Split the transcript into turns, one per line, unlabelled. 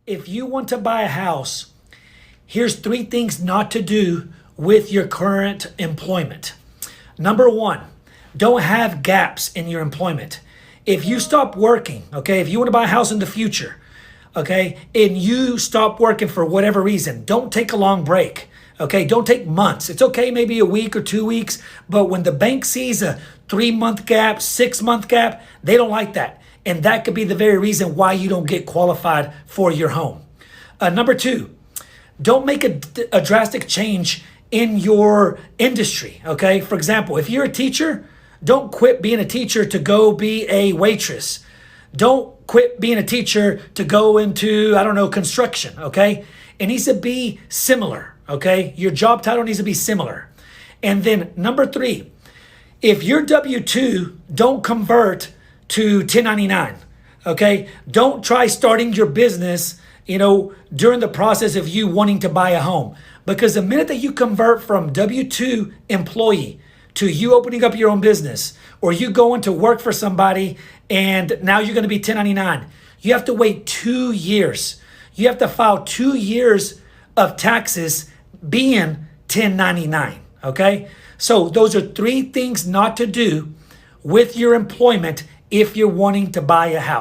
If you want to buy a house, here's 3 things not to do with your current employment. Number 1, don't have gaps in your employment. If you stop working, okay, if you want to buy a house in the future, okay, and you stop working for whatever reason, don't take a long break. Okay, don't take months. It's okay, maybe a week or 2 weeks, but when the bank sees a 3-month gap, 6-month gap, they don't like that. And that could be the very reason why you don't get qualified for your home. Number 2, don't make a drastic change in your industry. Okay, for example, if you're a teacher, don't quit being a teacher to go be a waitress. Don't quit being a teacher to go into, I don't know, construction. Okay, it needs to be similar. Okay, your job title needs to be similar. And then number 3, if you're W-2, don't convert to 1099. Okay, don't try starting your business, during the process of you wanting to buy a home. Because the minute that you convert from W-2 employee to you opening up your own business, or you going to work for somebody and now you're going to be 1099, you have to wait 2 years. You have to file 2 years of taxes being 1099, okay? So those are 3 things not to do with your employment if you're wanting to buy a house.